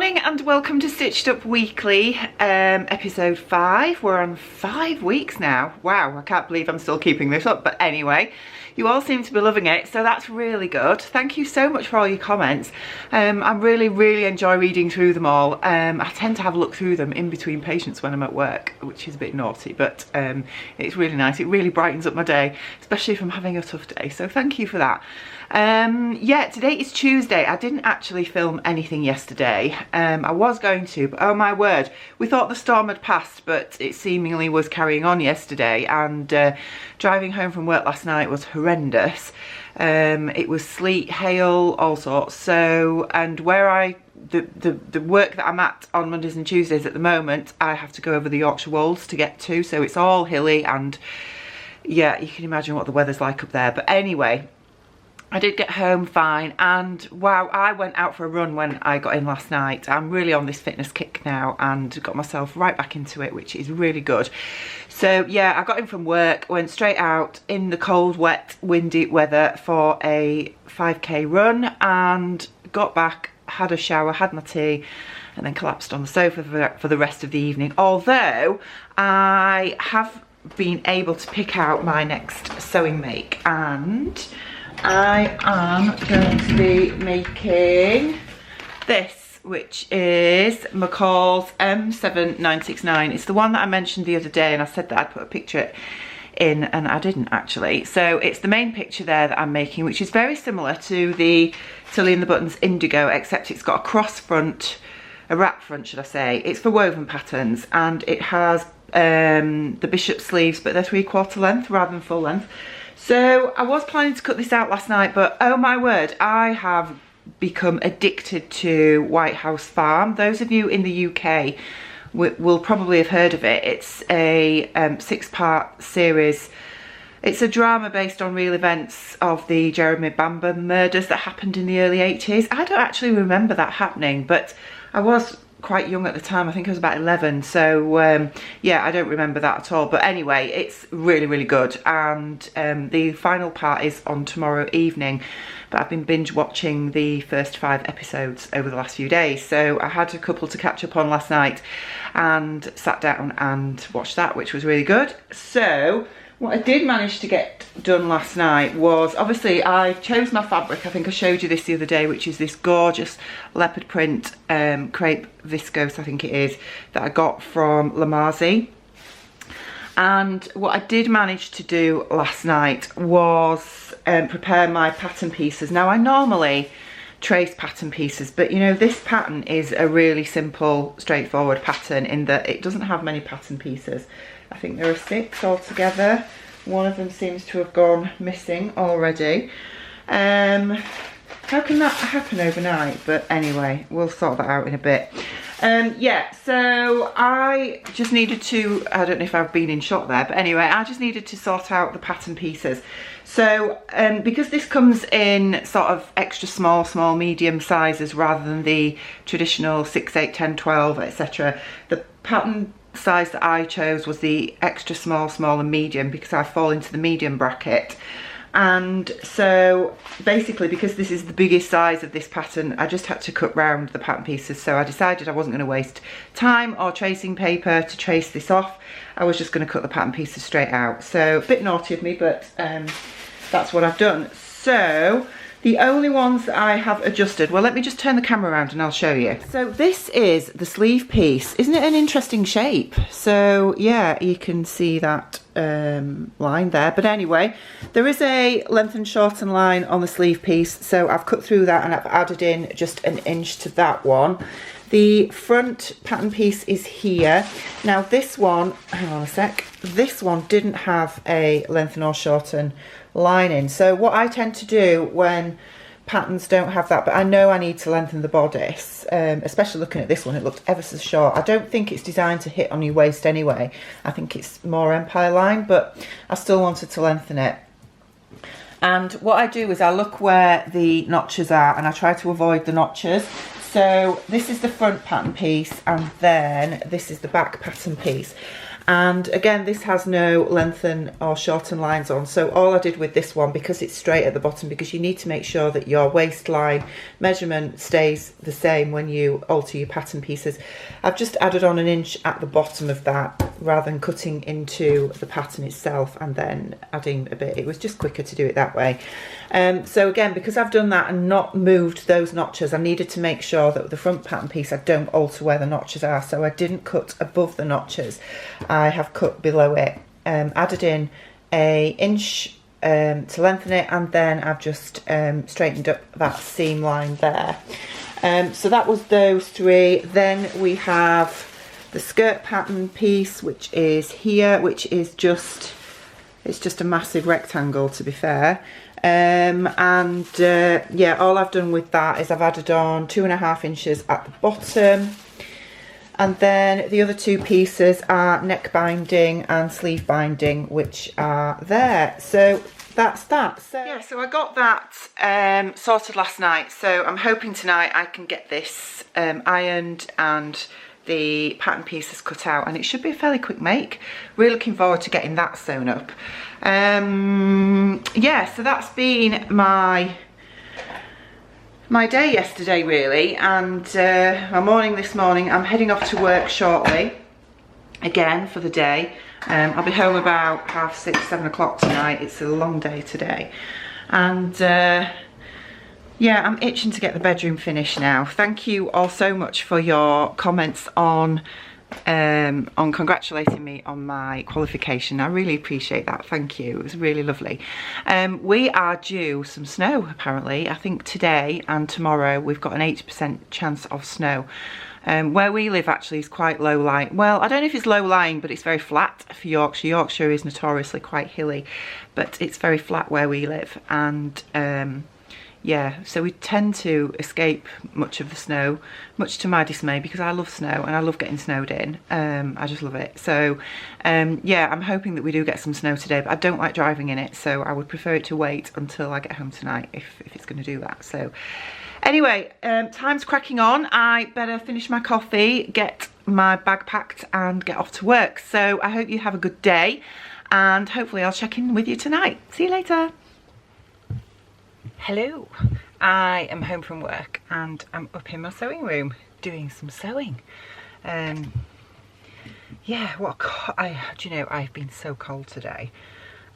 morning and welcome to Stitched Up Weekly, episode 5. We're on 5 weeks now. Wow, I can't believe I'm still keeping this up, but anyway, you all seem to be loving it, so that's really good. Thank you so much for all your comments. I really enjoy reading through them all. I tend to have a look through them in between patients when I'm at work, which is a bit naughty, but it's really nice. It really brightens up my day, especially if I'm having a tough day, so thank you for that. Yeah, today is Tuesday. I didn't actually film anything yesterday. I was going to, but oh my word, we thought the storm had passed, but it seemingly was carrying on yesterday, and driving home from work last night was horrendous. It was sleet, hail, all sorts. So, and where the work that I'm at on Mondays and Tuesdays at the moment, I have to go over the Yorkshire Wolds to get to, so it's all hilly, and yeah, you can imagine what the weather's like up there. But anyway, I did get home fine, and wow, I went out for a run when I got in last night. I'm really on this fitness kick now and got myself right back into it, which is really good. So yeah, I got in from work, went straight out in the cold, wet, windy weather for a 5k run, and got back, had a shower, had my tea, and then collapsed on the sofa for the rest of the evening. Although I have been able to pick out my next sewing make, and I am going to be making this, which is McCall's M7969. It's the one that I mentioned the other day, and I said that I'd put a picture in, and I didn't actually. So it's the main picture there that I'm making, which is very similar to the Tilly and the Buttons Indigo, except it's got a cross front, a wrap front should I say. It's for woven patterns, and it has the bishop sleeves, but they're 3/4 length rather than full length. So I was planning to cut this out last night, but oh my word, I have become addicted to White House Farm. Those of you in the UK will probably have heard of it. It's a 6-part series. It's a drama based on real events of the Jeremy Bamber murders that happened in the early 80s. I don't actually remember that happening, but I was quite young at the time. I think I was about 11, so yeah, I don't remember that at all. But anyway, it's really good, and the final part is on tomorrow evening, but I've been binge watching the first 5 episodes over the last few days, so I had a couple to catch up on last night and sat down and watched that, which was really good. So what I did manage to get done last night was, obviously I chose my fabric. I think I showed you this the other day, which is this gorgeous leopard print crepe viscose, I think it is, that I got from Lamazi. And what I did manage to do last night was prepare my pattern pieces. Now I normally trace pattern pieces, but you know, this pattern is a really simple, straightforward pattern in that it doesn't have many pattern pieces. I think there are 6 altogether. One of them seems to have gone missing already. How can that happen overnight? But anyway, we'll sort that out in a bit. Yeah, so I just needed to, I don't know if I've been in shot there, but anyway, I just needed to sort out the pattern pieces. So because this comes in sort of extra small, medium sizes rather than the traditional 6, 8, 10, 12, etc. The pattern size that I chose was the extra small and medium, because I fall into the medium bracket. And so basically, because this is the biggest size of this pattern, I just had to cut round the pattern pieces. So I decided I wasn't going to waste time or tracing paper to trace this off. I was just going to cut the pattern pieces straight out. So a bit naughty of me, but that's what I've done. So the only ones that I have adjusted, well, let me just turn the camera around and I'll show you. So this is the sleeve piece. Isn't it an interesting shape? So yeah, you can see that line there. But anyway, there is a length and shorten line on the sleeve piece. So I've cut through that and I've added in just 1 inch to that one. The front pattern piece is here. Now this one, hang on a sec, this one didn't have a lengthen or shorten lining. So what I tend to do when patterns don't have that, but I know I need to lengthen the bodice, especially looking at this one, it looked ever so short. I don't think it's designed to hit on your waist anyway. I think it's more empire line, but I still wanted to lengthen it. And what I do is I look where the notches are and I try to avoid the notches. So this is the front pattern piece, and then this is the back pattern piece. And again, this has no lengthen or shorten lines on, so all I did with this one, because it's straight at the bottom, because you need to make sure that your waistline measurement stays the same when you alter your pattern pieces, I've just added on 1 inch at the bottom of that rather than cutting into the pattern itself and then adding a bit. It was just quicker to do it that way. So again, because I've done that and not moved those notches, I needed to make sure that with the front pattern piece I don't alter where the notches are, so I didn't cut above the notches, I have cut below it, added in 1 inch to lengthen it, and then I've just straightened up that seam line there. So that was those 3. Then we have the skirt pattern piece, which is here, which is just, it's just a massive rectangle, to be fair. Yeah, all I've done with that is I've added on 2.5 inches at the bottom, and then the other 2 pieces are neck binding and sleeve binding, which are there. So that's that. So yeah, so I got that sorted last night, so I'm hoping tonight I can get this ironed and the pattern pieces cut out, and it should be a fairly quick make. Really looking forward to getting that sewn up. Yeah, so that's been my day yesterday, really, and my morning this morning. I'm heading off to work shortly again for the day. I'll be home about 6:30, 7 o'clock tonight. It's a long day today, and yeah, I'm itching to get the bedroom finished now. Thank you all so much for your comments on congratulating me on my qualification. I really appreciate that. Thank you. It was really lovely. We are due some snow, apparently. I think today and tomorrow we've got an 80% chance of snow. Where we live actually is quite low lying. Well, I don't know if it's low lying, but it's very flat for Yorkshire. Yorkshire is notoriously quite hilly, but it's very flat where we live, and yeah, so we tend to escape much of the snow, much to my dismay, because I love snow and I love getting snowed in. I just love it. So yeah, I'm hoping that we do get some snow today, but I don't like driving in it, so I would prefer it to wait until I get home tonight if it's going to do that. So anyway, time's cracking on. I better finish my coffee, get my bag packed and get off to work. So I hope you have a good day, and hopefully I'll check in with you tonight. See you later. Hello, I am home from work and I'm up in my sewing room doing some sewing. Yeah, do you know, I've been so cold today,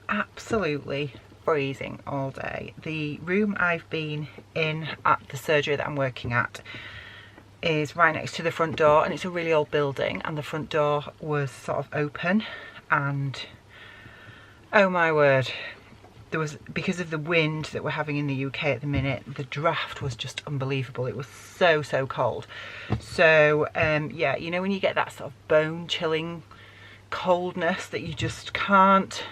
absolutely freezing all day. The room I've been in at the surgery that I'm working at is right next to the front door, and it's a really old building, and the front door was sort of open, and oh my word, there was, because of the wind that we're having in the UK at the minute, the draft was just unbelievable. It was so cold. So yeah, you know when you get that sort of bone chilling coldness that you just can't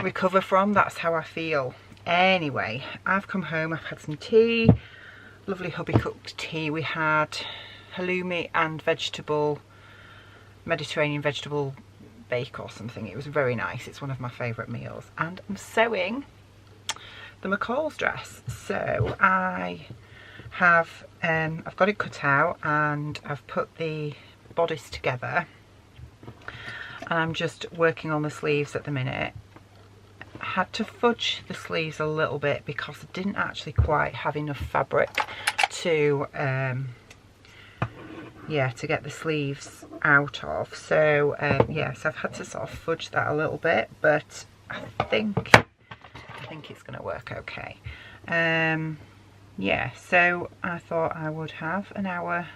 recover from, that's how I feel. Anyway, I've come home, I've had some tea, lovely hubby cooked tea. We had halloumi and Mediterranean vegetable bake or something. It was very nice. It's one of my favourite meals, and I'm sewing the McCall's dress. So I have I've got it cut out and I've put the bodice together, and I'm just working on the sleeves at the minute. I had to fudge the sleeves a little bit because I didn't actually quite have enough fabric to yeah, to get the sleeves out of. So yeah, so I've had to sort of fudge that a little bit, but I think it's going to work okay. Yeah, so I thought I would have an hour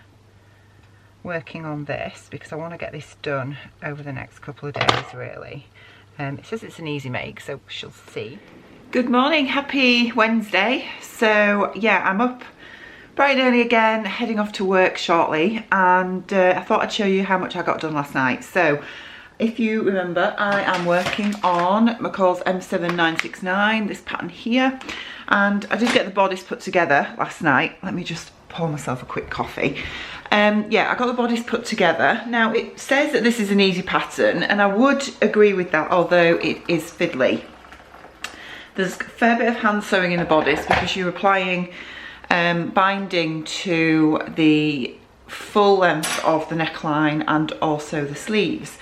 working on this because I want to get this done over the next couple of days, really. It says it's an easy make, so we shall see. Good morning, happy Wednesday. So yeah, I'm up bright and early again, heading off to work shortly, and I thought I'd show you how much I got done last night. So if you remember, I am working on McCall's M7969, this pattern here, and I did get the bodice put together last night. Let me just pour myself a quick coffee. Yeah, I got the bodice put together. Now it says that this is an easy pattern, and I would agree with that, although it is fiddly. There's a fair bit of hand sewing in the bodice because you're applying binding to the full length of the neckline and also the sleeves.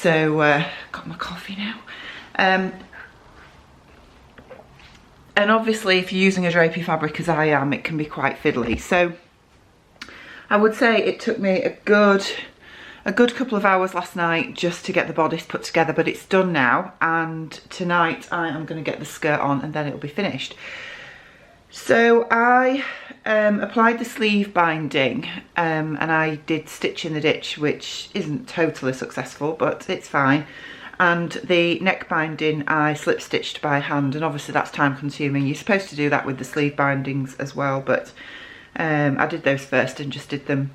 So got my coffee now. And obviously if you're using a drapey fabric as I am, it can be quite fiddly. So I would say it took me a good couple of hours last night just to get the bodice put together, but it's done now, and tonight I am going to get the skirt on and then it'll be finished. So I applied the sleeve binding and I did stitch in the ditch, which isn't totally successful, but it's fine. And the neck binding I slip stitched by hand, and obviously that's time consuming. You're supposed to do that with the sleeve bindings as well, but I did those first and just did them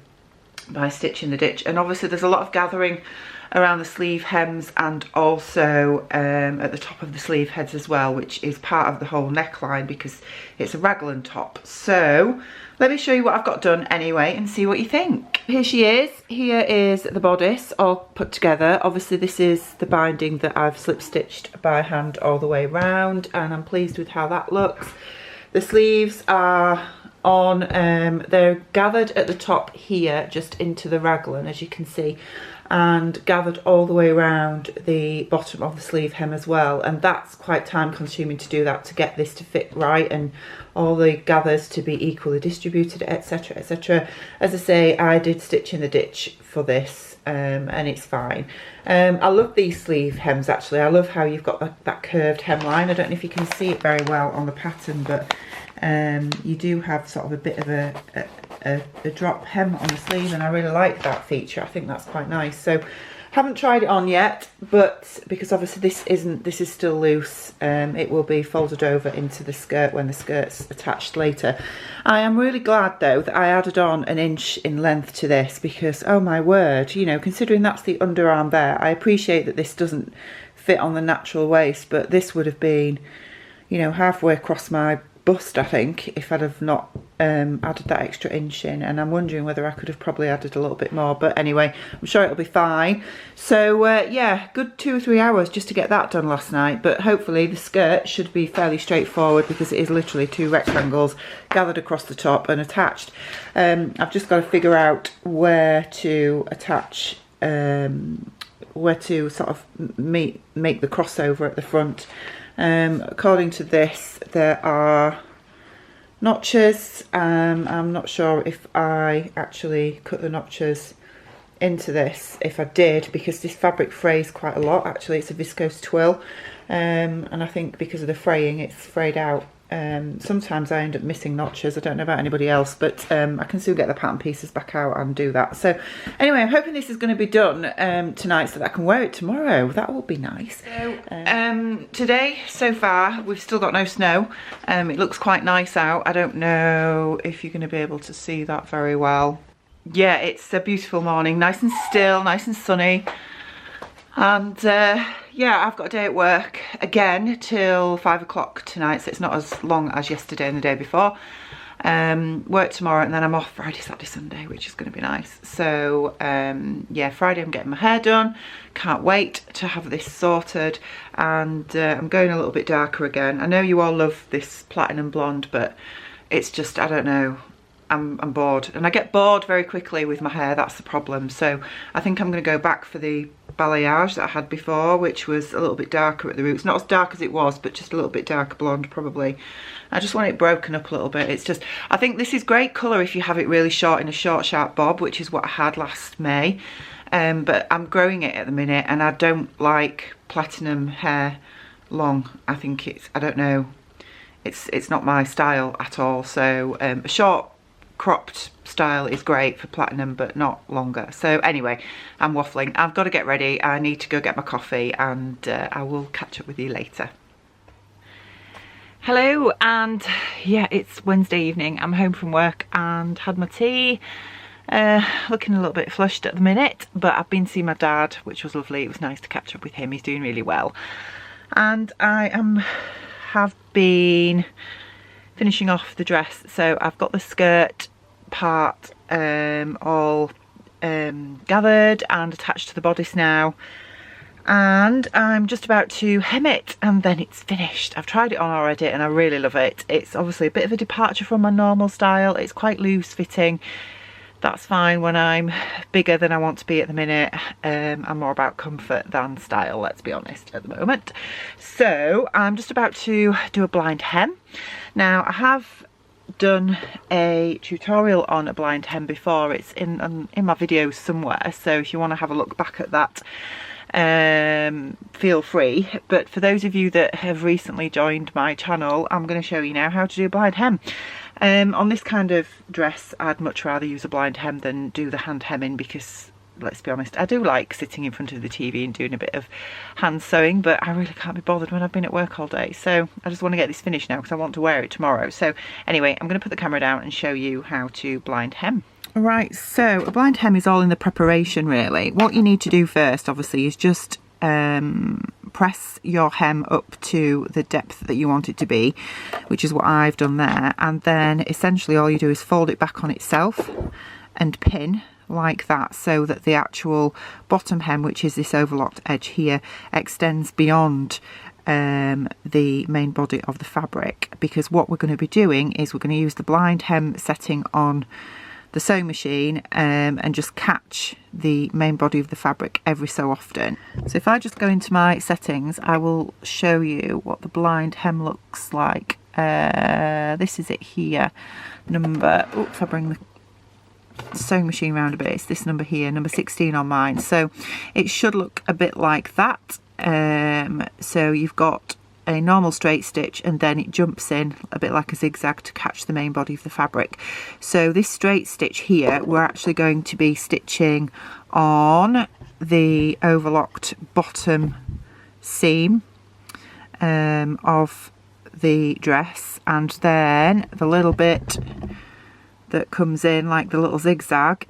by stitching the ditch. And obviously there's a lot of gathering around the sleeve hems and also at the top of the sleeve heads as well, which is part of the whole neckline because it's a raglan top. So let me show you what I've got done anyway and see what you think. Here she is. Here is the bodice all put together. Obviously this is the binding that I've slip stitched by hand all the way around, and I'm pleased with how that looks. The sleeves are on, they're gathered at the top here just into the raglan, as you can see, and gathered all the way around the bottom of the sleeve hem as well, and that's quite time consuming to do that, to get this to fit right and all the gathers to be equally distributed, etc, etc. As I say, I did stitch in the ditch for this and it's fine. I love these sleeve hems actually. I love how you've got that curved hemline. I don't know if you can see it very well on the pattern, but you do have sort of a bit of a drop hem on the sleeve, and I really like that feature. I think that's quite nice. So haven't tried it on yet, but because obviously this is still loose, it will be folded over into the skirt when the skirt's attached later. I am really glad though that I added on an inch in length to this, because oh my word, you know, considering that's the underarm there, I appreciate that this doesn't fit on the natural waist, but this would have been, you know, halfway across my bust, I think, if I'd have not added that extra inch in, and I'm wondering whether I could have probably added a little bit more, but anyway, I'm sure it'll be fine. So yeah, good 2 or 3 hours just to get that done last night, but hopefully the skirt should be fairly straightforward because it is literally 2 rectangles gathered across the top and attached. I've just got to figure out where to attach, where to sort of make the crossover at the front. According to this, there are notches. I'm not sure if I actually cut the notches into this. If I did, because this fabric frays quite a lot, actually it's a viscose twill, and I think because of the fraying it's frayed out. Sometimes I end up missing notches. I don't know about anybody else, but I can still get the pattern pieces back out and do that. So anyway, I'm hoping this is going to be done tonight so that I can wear it tomorrow. That will be nice. So today so far we've still got no snow. It looks quite nice out. I don't know if you're going to be able to see that very well. Yeah, it's a beautiful morning, nice and still, nice and sunny. And yeah, I've got a day at work again till 5 o'clock tonight, so it's not as long as yesterday and the day before. Work tomorrow, and then I'm off Friday, Saturday, Sunday, which is going to be nice. So yeah, Friday I'm getting my hair done. Can't wait to have this sorted, and I'm going a little bit darker again. I know you all love this platinum blonde, but it's just, I don't know, I'm bored, and I get bored very quickly with my hair. That's the problem. So I think I'm going to go back for the balayage that I had before, which was a little bit darker at the roots, not as dark as it was, but just a little bit darker blonde probably. I just want it broken up a little bit. It's just, I think this is great colour if you have it really short in a short sharp bob, which is what I had last May, but I'm growing it at the minute, and I don't like platinum hair long. I think it's, I don't know, it's not my style at all. So a short cropped style is great for platinum, but not longer. So anyway, I'm waffling. I've got to get ready. I need to go get my coffee, and I will catch up with you later. Hello, and yeah, it's Wednesday evening. I'm home from work and had my tea. Looking a little bit flushed at the minute, but I've been seeing my dad, which was lovely. It was nice to catch up with him. He's doing really well, and I have been finishing off the dress. So I've got the skirt part all gathered and attached to the bodice now, and I'm just about to hem it, and then it's finished. I've tried it on already and I really love it. It's obviously a bit of a departure from my normal style. It's quite loose fitting. That's fine when I'm bigger than I want to be at the minute. I'm more about comfort than style, let's be honest, at the moment. So I'm just about to do a blind hem. Now I have done a tutorial on a blind hem before. It's in my videos somewhere, so if you want to have a look back at that, feel free. But for those of you that have recently joined my channel, I'm going to show you now how to do a blind hem. On this kind of dress, I'd much rather use a blind hem than do the hand hemming, because let's be honest, I do like sitting in front of the TV and doing a bit of hand sewing, but I really can't be bothered when I've been at work all day. So I just want to get this finished now because I want to wear it tomorrow. So anyway, I'm going to put the camera down and show you how to blind hem. Right, so a blind hem is all in the preparation really. What you need to do first, obviously, is just press your hem up to the depth that you want it to be, which is what I've done there, and then essentially all you do is fold it back on itself and pin like that, so that the actual bottom hem, which is this overlocked edge here, extends beyond the main body of the fabric. Because what we're going to be doing is we're going to use the blind hem setting on the sewing machine and just catch the main body of the fabric every so often. So if I just go into my settings, I will show you what the blind hem looks like. This is it here, number, if I bring the sewing machine round a bit, it's this number here, number 16 on mine. So it should look a bit like that. So you've got a normal straight stitch and then it jumps in a bit like a zigzag to catch the main body of the fabric. So this straight stitch here, we're actually going to be stitching on the overlocked bottom seam of the dress, and then the little bit that comes in like the little zigzag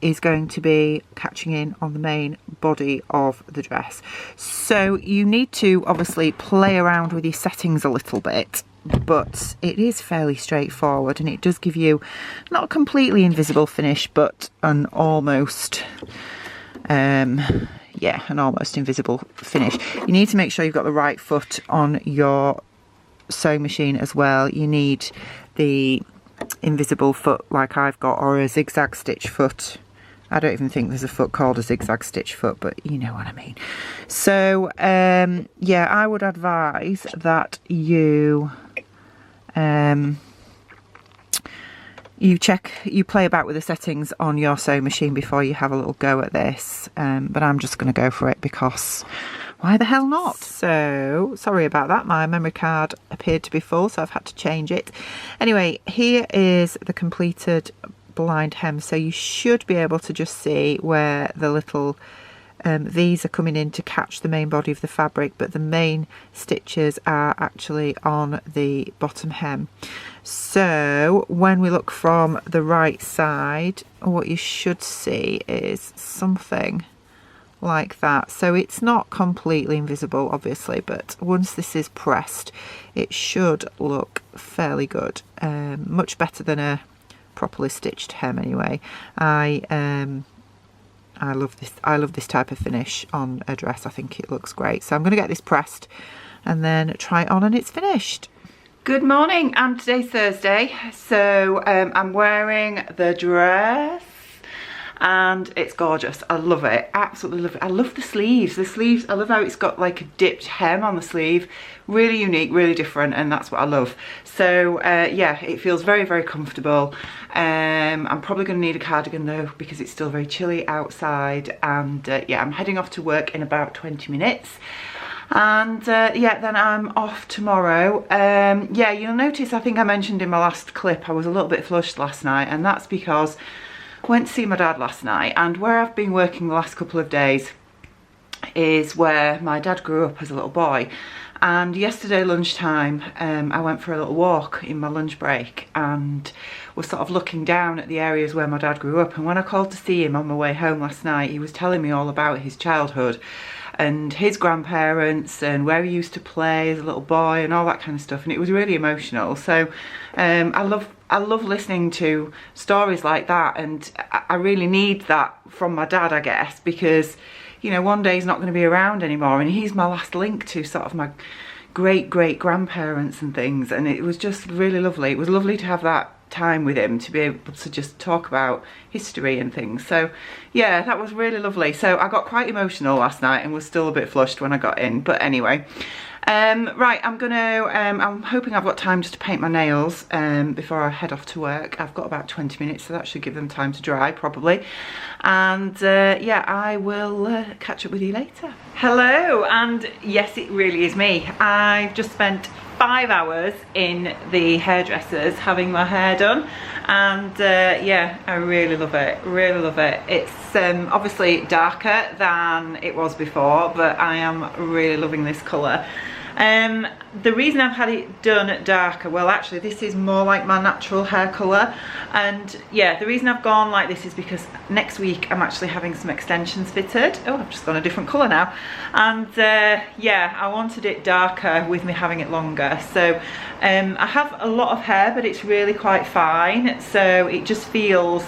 is going to be catching in on the main body of the dress. So you need to obviously play around with your settings a little bit, but it is fairly straightforward, and it does give you not a completely invisible finish, but an almost yeah, an almost invisible finish. You need to make sure you've got the right foot on your sewing machine as well. You need the invisible foot like I've got, or a zigzag stitch foot. I don't even think there's a foot called a zigzag stitch foot, but you know what I mean. So yeah, I would advise that you you play about with the settings on your sewing machine before you have a little go at this, but I'm just going to go for it because why the hell not? So sorry about that, my memory card appeared to be full, so I've had to change it. Anyway, here is the completed blind hem, so you should be able to just see where the little these are coming in to catch the main body of the fabric, but the main stitches are actually on the bottom hem. So when we look from the right side, what you should see is something like that. So it's not completely invisible obviously, but once this is pressed it should look fairly good, much better than a properly stitched hem anyway. I love this type of finish on a dress. I think it looks great. So I'm going to get this pressed and then try it on and it's finished. Good morning, and today's Thursday, so I'm wearing the dress and it's gorgeous. I love it, absolutely love it. I love the sleeves. I love how it's got like a dipped hem on the sleeve. Really unique, really different, and that's what I love. So yeah, it feels very, very comfortable. I'm probably going to need a cardigan though because it's still very chilly outside, and yeah, I'm heading off to work in about 20 minutes. And yeah, then I'm off tomorrow. Yeah, you'll notice, I think I mentioned in my last clip, I was a little bit flushed last night, and that's because I went to see my dad last night, and where I've been working the last couple of days is where my dad grew up as a little boy. And yesterday lunchtime I went for a little walk in my lunch break and was sort of looking down at the areas where my dad grew up, and when I called to see him on my way home last night, he was telling me all about his childhood and his grandparents and where he used to play as a little boy and all that kind of stuff, and it was really emotional. So I love listening to stories like that, and I really need that from my dad, I guess, because you know, one day he's not going to be around anymore, and he's my last link to sort of my great grandparents and things, and it was just really lovely. It was lovely to have that time with him to be able to just talk about history and things. So yeah, that was really lovely. So I got quite emotional last night and was still a bit flushed when I got in, but anyway. Right, I'm hoping I've got time just to paint my nails before I head off to work. I've got about 20 minutes, so that should give them time to dry probably. And yeah, I will catch up with you later. Hello, and yes, it really is me. I've just spent 5 hours in the hairdressers having my hair done, and yeah, I really love it, really love it. It's obviously darker than it was before, but I am really loving this colour. The reason I've had it done darker, well actually this is more like my natural hair colour, and yeah, the reason I've gone like this is because next week I'm actually having some extensions fitted. Oh, I've just gone a different colour now, and yeah, I wanted it darker with me having it longer. So I have a lot of hair, but it's really quite fine, so it just feels,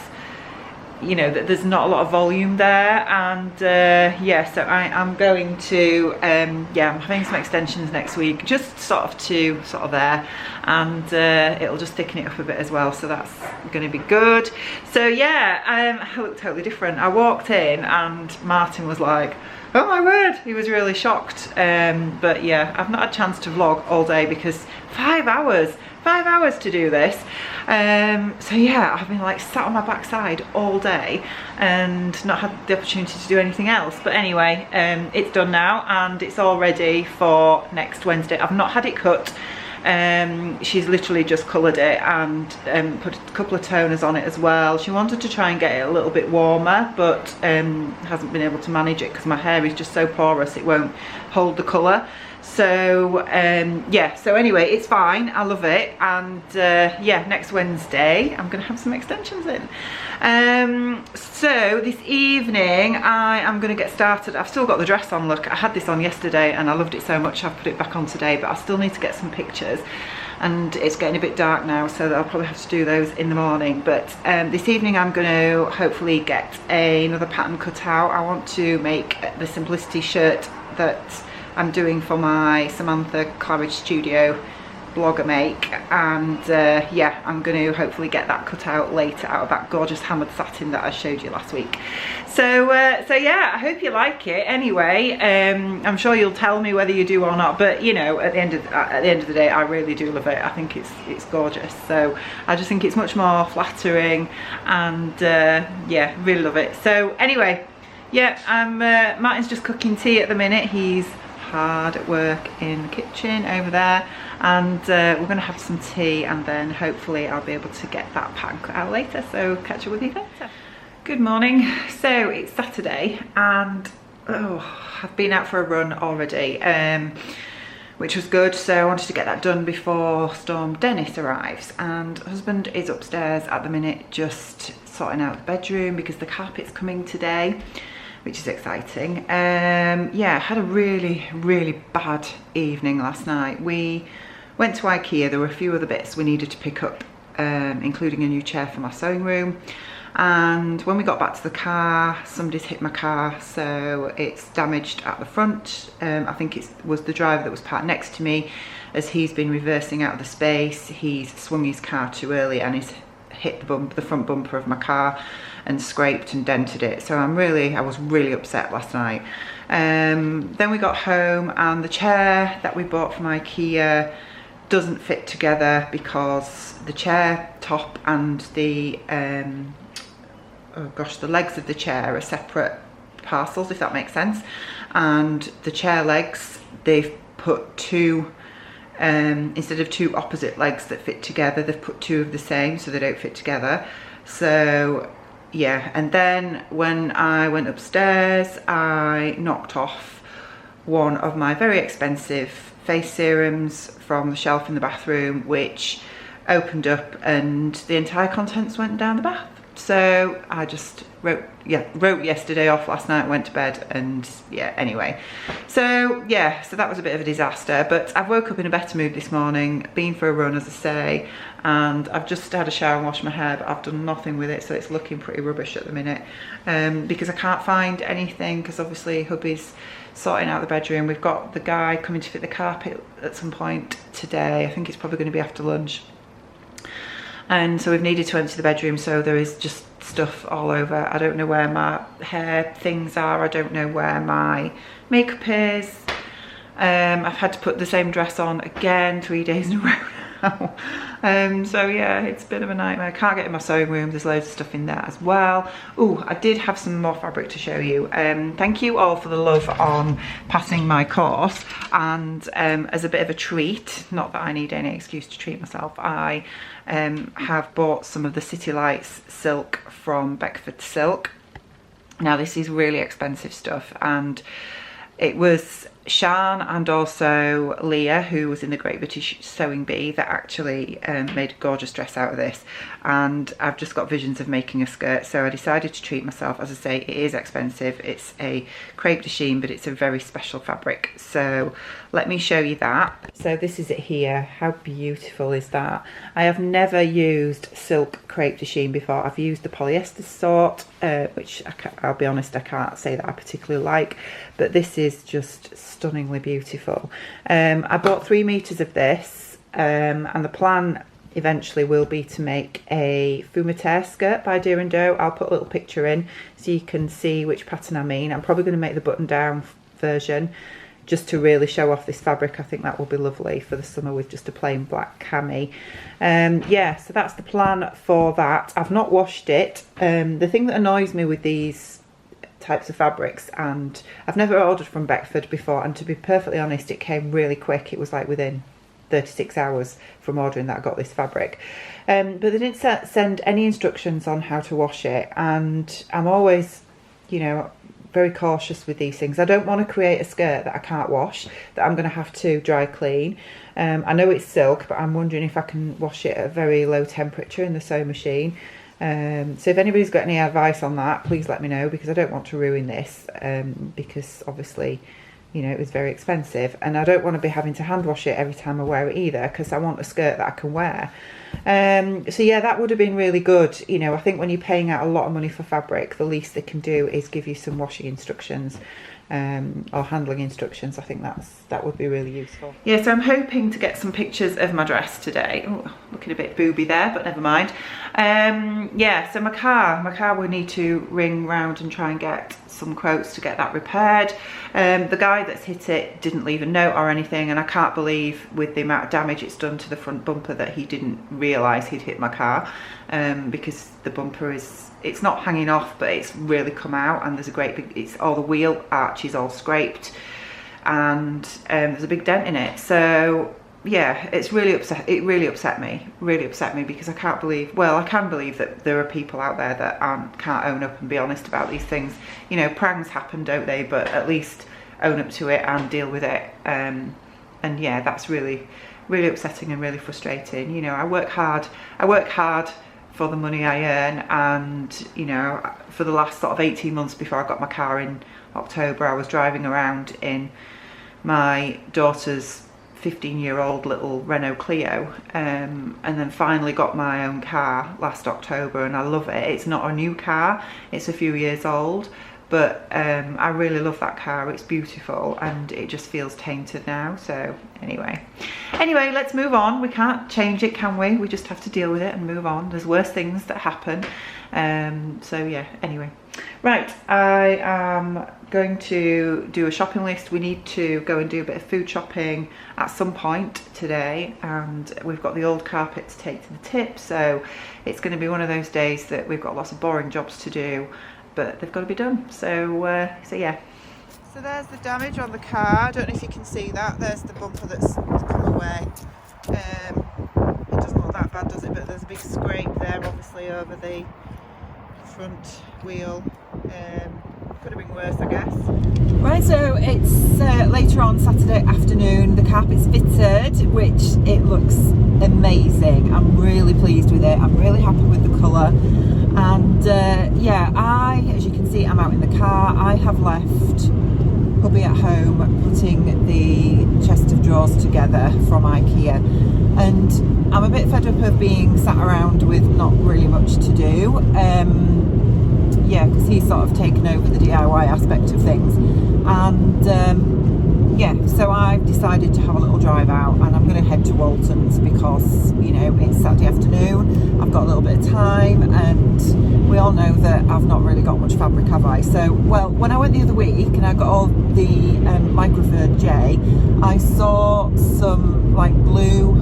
you know, that there's not a lot of volume there. And yeah, so I'm going to yeah, I'm having some extensions next week, just sort of there, and it'll just thicken it up a bit as well, so that's going to be good. So yeah, I look totally different. I walked in and Martin was like, oh my word, he was really shocked. But yeah, I've not had a chance to vlog all day because 5 hours to do this. So yeah, I've been like sat on my backside all day and not had the opportunity to do anything else. But anyway, it's done now and it's all ready for next Wednesday. I've not had it cut. She's literally just coloured it and put a couple of toners on it as well. She wanted to try and get it a little bit warmer, but hasn't been able to manage it because my hair is just so porous it won't hold the colour. So yeah, so anyway, it's fine, I love it, and yeah, next Wednesday I'm gonna have some extensions in. So this evening I am gonna get started. I've still got the dress on. Look, I had this on yesterday and I loved it so much I've put it back on today, but I still need to get some pictures, and it's getting a bit dark now, so I'll probably have to do those in the morning. But this evening I'm going to hopefully get another pattern cut out. I want to make the Simplicity shirt that I'm doing for my Samantha Claridge Studio blogger make, and yeah, I'm going to hopefully get that cut out later out of that gorgeous hammered satin that I showed you last week. So so yeah, I hope you like it. Anyway, I'm sure you'll tell me whether you do or not, but you know, at the end of the day, I really do love it. I think it's gorgeous, so I just think it's much more flattering, and yeah, really love it. So anyway, yeah, Martin's just cooking tea at the minute. He's hard at work in the kitchen over there, and we're going to have some tea, and then hopefully I'll be able to get that pattern cut out later, so catch up with you later. Good morning. So it's Saturday and oh, I've been out for a run already, which was good. So I wanted to get that done before Storm Dennis arrives, and husband is upstairs at the minute just sorting out the bedroom because the carpet's coming today, which is exciting. Yeah, had a really bad evening last night. We went to IKEA. There were a few other bits we needed to pick up, including a new chair for my sewing room. And when we got back to the car, somebody's hit my car, so it's damaged at the front. I think it was the driver that was parked next to me. As he's been reversing out of the space, he's swung his car too early and he's hit the front bumper of my car and scraped and dented it. So I was really upset last night. Then we got home and the chair that we bought from IKEA doesn't fit together because the chair top and the oh gosh, the legs of the chair are separate parcels, if that makes sense. And the chair legs, they've put two, instead of two opposite legs that fit together, they've put two of the same, so they don't fit together. So yeah, and then when I went upstairs, I knocked off one of my very expensive face serums from the shelf in the bathroom, which opened up and the entire contents went down the bath. So I just wrote yesterday off last night, went to bed, and yeah, anyway. So yeah, so that was a bit of a disaster, but I've woke up in a better mood this morning, been for a run, as I say, and I've just had a shower and washed my hair, but I've done nothing with it, so it's looking pretty rubbish at the minute, because I can't find anything, because obviously hubby's sorting out the bedroom. We've got the guy coming to fit the carpet at some point today. I think it's probably going to be after lunch. and so we've needed to empty the bedroom, so there is just stuff all over. I don't know where my hair things are, I don't know where my makeup is. I've had to put the same dress on again 3 days in a row now. So yeah, it's a bit of a nightmare. I can't get in my sewing room, there's loads of stuff in there as well. Oh, I did have some more fabric to show you. Thank you all for the love on passing my course, and as a bit of a treat, not that I need any excuse to treat myself, I have bought some of the City Lights silk from Beckford Silk. Now this is really expensive stuff, and it was Shan and also Leah, who was in the Great British Sewing Bee, that actually made a gorgeous dress out of this, and I've just got visions of making a skirt, so I decided to treat myself. As I say, it is expensive, it's a crepe de chine, but it's a very special fabric, so let me show you that. So this is it here. How beautiful is that? I have never used silk crepe de chine before. I've used the polyester sort, which I'll be honest, I can't say that I particularly like, but this is just stunningly beautiful. I bought 3 meters of this, and the plan eventually will be to make a fumeteur skirt by Deer and Doe. I'll put a little picture in so you can see which pattern I mean. I'm probably going to make the button down version just to really show off this fabric. I think that will be lovely for the summer with just a plain black cami. Yeah, so that's the plan for that. I've not washed it. The thing that annoys me with these types of fabrics, and I've never ordered from Beckford before, and to be perfectly honest, it came really quick. It was like within 36 hours from ordering that I got this fabric, but they didn't send any instructions on how to wash it, and I'm always, you know, very cautious with these things. I don't want to create a skirt that I can't wash, that I'm going to have to dry clean. I know it's silk, but I'm wondering if I can wash it at a very low temperature in the sewing machine. So if anybody's got any advice on that, please let me know, because I don't want to ruin this, because obviously, you know, it was very expensive, and I don't want to be having to hand wash it every time I wear it either, because I want a skirt that I can wear. So yeah, that would have been really good. You know, I think when you're paying out a lot of money for fabric, the least they can do is give you some washing instructions, or handling instructions. I think that would be really useful. Yeah, so I'm hoping to get some pictures of my dress today. Oh, looking a bit booby there, but never mind. Yeah, so my car we need to ring round and try and get some quotes to get that repaired. The guy that's hit it didn't leave a note or anything, and I can't believe with the amount of damage it's done to the front bumper that he didn't realise he'd hit my car, because the bumper it's not hanging off, but it's really come out, and there's a great big, it's all the wheel arch is all scraped, and there's a big dent in it. So yeah, it's really upset. It really upset me because I can't believe, well, I can believe that there are people out there that can't own up and be honest about these things. You know, pranks happen, don't they? But at least own up to it and deal with it. And yeah, that's really, really upsetting and really frustrating. You know, I work hard for the money I earn, and you know, for the last sort of 18 months before I got my car in October, I was driving around in my daughter's 15-year-old little Renault Clio, and then finally got my own car last October, and I love it. It's not a new car, it's a few years old, but I really love that car. It's beautiful, and it just feels tainted now. So anyway, let's move on. We can't change it, can we? We just have to deal with it and move on. There's worse things that happen. So yeah, anyway, right, I am going to do a shopping list. We need to go and do a bit of food shopping at some point today, and we've got the old carpet to take to the tip, so it's going to be one of those days that we've got lots of boring jobs to do, but they've got to be done. So yeah. So there's the damage on the car. I don't know if you can see that. There's the bumper that's come away. It doesn't look that bad, does it? But there's a big scrape there, obviously, over the front wheel. Could have been worse, I guess. Right, so it's later on Saturday afternoon. The carpet's fitted, which it looks amazing. I'm really pleased with it. I'm really happy with the colour. And yeah, as you can see, I'm out in the car. I have left hubby at home putting the chest of drawers together from IKEA, and I'm a bit fed up of being sat around with not really much to do. Yeah, because he's sort of taken over the DIY aspect of things, and yeah, so I've decided to have a little drive out, and I'm going to head to Walton's because, you know, it's Saturday afternoon. time, and we all know that I've not really got much fabric, have I? So, well, when I went the other week and I got all the microfiber J, I saw some like blue,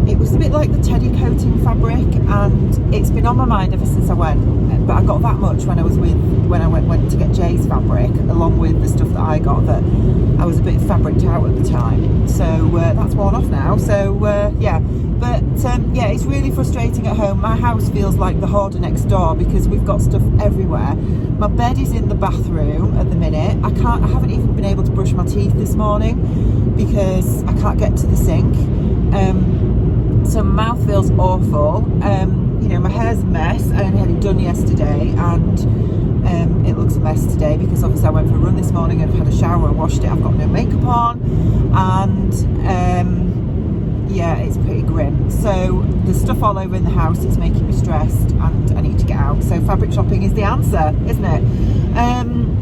it was a bit like the teddy coating fabric, and it's been on my mind ever since I went, but I got that much when I went to get Jay's fabric, along with the stuff that I got, that I was a bit fabriced out at the time. So that's worn off now, so yeah. But yeah, it's really frustrating at home. My house feels like the hoarder next door because we've got stuff everywhere. My bed is in the bathroom at the minute. I haven't even been able to brush my teeth this morning because I can't get to the sink. So my mouth feels awful. You know, my hair's a mess. I only had it done yesterday, and it looks a mess today because obviously I went for a run this morning and I've had a shower and washed it. I've got no makeup on, and yeah, it's pretty grim. So there's stuff all over in the house. It's making me stressed, and I need to get out. So fabric shopping is the answer, isn't it?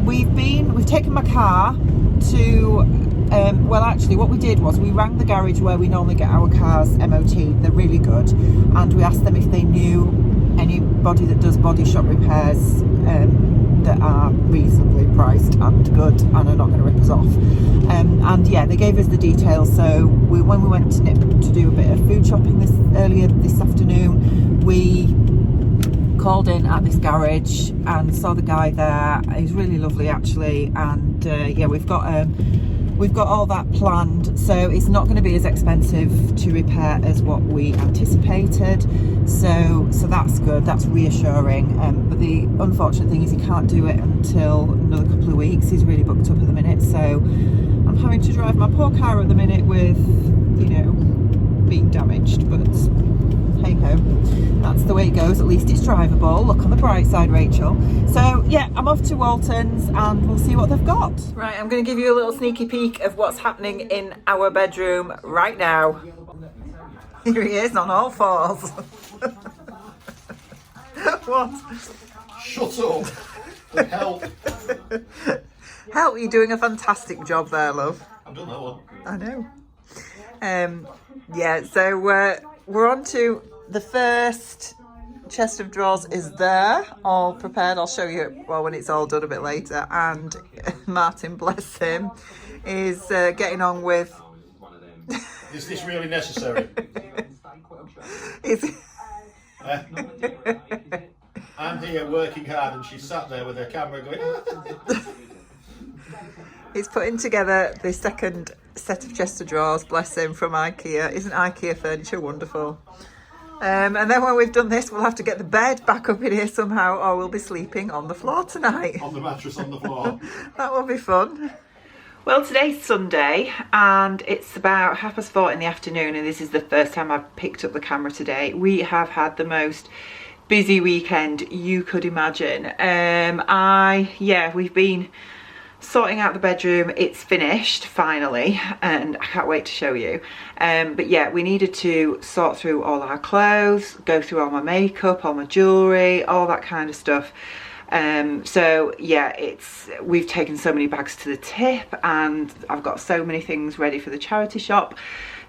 We've taken my car to. Well, actually, what we did was we rang the garage where we normally get our cars MOT. They're really good, and we asked them if they knew anybody that does body shop repairs that are reasonably priced and good and are not going to rip us off. And yeah, they gave us the details. So when we went to Nip to do a bit of food shopping earlier this afternoon, we called in at this garage and saw the guy there. He's really lovely, actually, and yeah, we've got all that planned, so it's not going to be as expensive to repair as what we anticipated. So that's good, that's reassuring. But the unfortunate thing is he can't do it until another couple of weeks. He's really booked up at the minute, so I'm having to drive my poor car at the minute with, you know, being damaged. But hey ho, that's the way it goes. At least it's drivable. Look on the bright side, Rachel. So yeah, I'm off to Walton's and we'll see what they've got. Right, I'm going to give you a little sneaky peek of what's happening in our bedroom right now. Here he is on all fours. What? Shut up. Help. Help, you're doing a fantastic job there, love. I've done that one. I know. Yeah, so we're on to the first chest of drawers is there, all prepared. I'll show you, well, when it's all done a bit later. And Martin, bless him, is getting on with... Is this really necessary? I'm here working hard and she's sat there with her camera going... He's putting together the second set of chest of drawers, bless him, from IKEA. Isn't IKEA furniture wonderful? And then when we've done this, we'll have to get the bed back up in here somehow, or we'll be sleeping on the floor tonight. On the mattress on the floor. That will be fun. Well, today's Sunday and it's about 4:30 in the afternoon, and this is the first time I've picked up the camera today. We have had the most busy weekend you could imagine. We've been sorting out the bedroom. It's finished finally, and I can't wait to show you. But yeah, we needed to sort through all our clothes, go through all my makeup, all my jewellery, all that kind of stuff. So yeah, we've taken so many bags to the tip, and I've got so many things ready for the charity shop.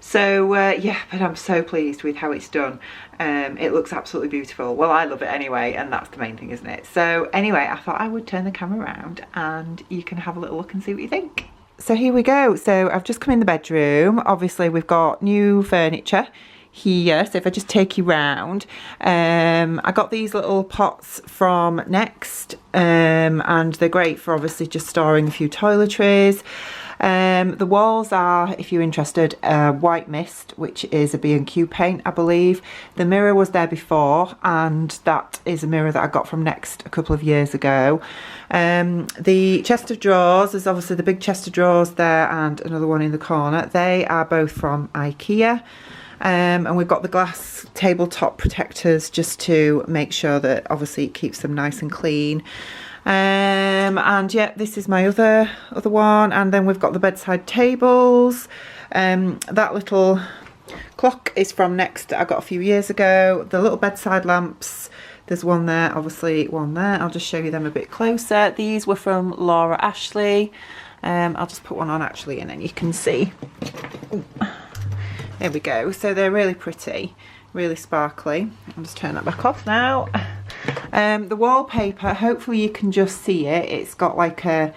So yeah, but I'm so pleased with how it's done. It looks absolutely beautiful. Well, I love it anyway, and that's the main thing, isn't it? So anyway, I thought I would turn the camera around and you can have a little look and see what you think. So here we go. So I've just come in the bedroom. Obviously we've got new furniture here, so if I just take you round, I got these little pots from Next, and they're great for obviously just storing a few toiletries. The walls are, if you're interested, white mist, which is a B&Q paint, I believe. The mirror was there before, and that is a mirror that I got from Next a couple of years ago. The chest of drawers, there's obviously the big chest of drawers there and another one in the corner. They are both from IKEA. And we've got the glass tabletop protectors just to make sure that obviously it keeps them nice and clean. And yeah, this is my other one, and then we've got the bedside tables. That little clock is from Next that I got a few years ago. The little bedside lamps, there's one there, obviously one there. I'll just show you them a bit closer. These were from Laura Ashley. I'll just put one on actually, and then you can see. Ooh. There we go. So they're really pretty. really sparkly. I'll just turn that back off now. The wallpaper, hopefully you can just see it. It's got like a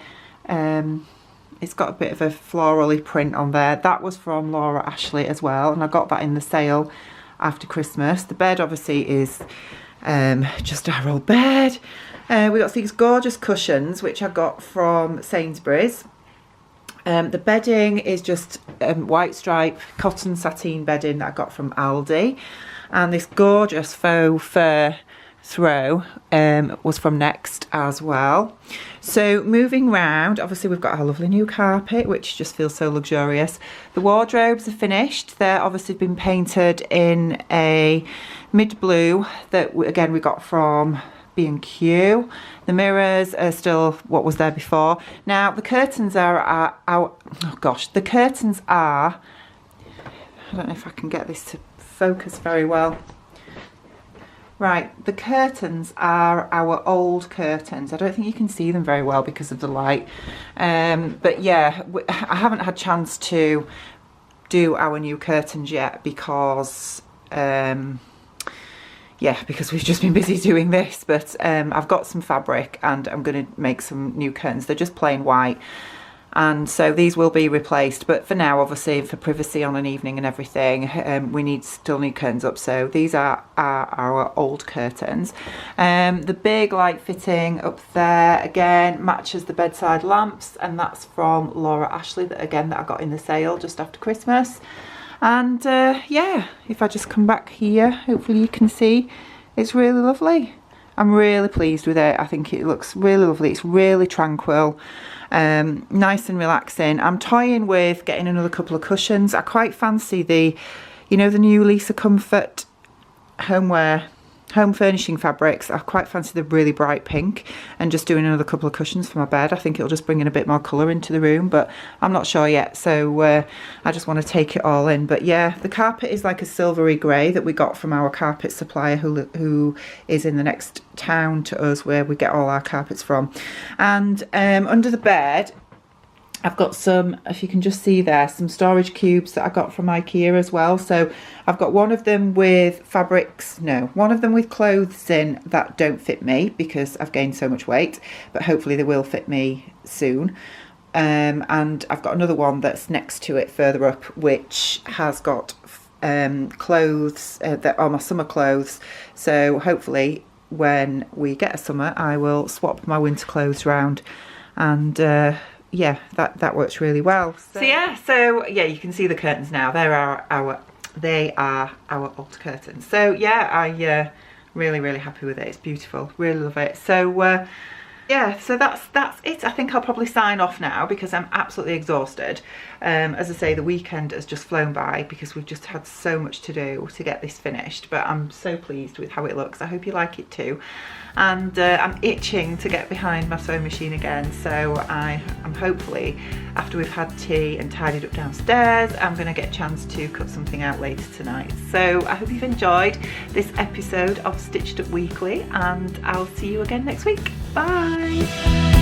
it's got a bit of a florally print on there. That was from Laura Ashley as well, and I got that in the sale after Christmas. The bed obviously is just our old bed. We got these gorgeous cushions which I got from Sainsbury's. The bedding is just white stripe cotton sateen bedding that I got from Aldi, and this gorgeous faux fur throw was from Next as well. So moving round, obviously we've got our lovely new carpet which just feels so luxurious. The wardrobes are finished. They're obviously been painted in a mid blue that again we got from B&Q. The mirrors are still what was there before. Now the curtains are the curtains are, I don't know if I can get this to focus very well. Right, the curtains are our old curtains. I don't think you can see them very well because of the light. But yeah, I haven't had a chance to do our new curtains yet because yeah, because we've just been busy doing this. But I've got some fabric and I'm going to make some new curtains. They're just plain white. And so these will be replaced, but for now, obviously, for privacy on an evening and everything, we still need curtains up. So these are our old curtains. The big light fitting up there again matches the bedside lamps, and that's from Laura Ashley. That I got in the sale just after Christmas. And yeah, if I just come back here, hopefully you can see it's really lovely. I'm really pleased with it. I think it looks really lovely. It's really tranquil. Nice and relaxing. I'm toying with getting another couple of cushions. I quite fancy the, you know, the new Lisa Comfort home furnishing fabrics. I quite fancy the really bright pink, and just doing another couple of cushions for my bed. I think it'll just bring in a bit more colour into the room, but I'm not sure yet, so I just want to take it all in. But yeah, the carpet is like a silvery grey that we got from our carpet supplier who is in the next town to us where we get all our carpets from. And under the bed I've got some, if you can just see there, some storage cubes that I got from IKEA as well. So I've got one of them with one of them with clothes in that don't fit me because I've gained so much weight, but hopefully they will fit me soon. And I've got another one that's next to it further up, which has got clothes that are my summer clothes. So hopefully when we get a summer, I will swap my winter clothes round, and yeah, that works really well. So yeah, you can see the curtains now. They are our old curtains. So yeah, I really happy with it. It's beautiful, really love it. So yeah, so that's it. I think I'll probably sign off now because I'm absolutely exhausted. As I say, the weekend has just flown by because we've just had so much to do to get this finished, but I'm so pleased with how it looks. I hope you like it too. And I'm itching to get behind my sewing machine again, so I'm hopefully, after we've had tea and tidied up downstairs, I'm going to get a chance to cut something out later tonight. So I hope you've enjoyed this episode of Stitched Up Weekly, and I'll see you again next week. Bye!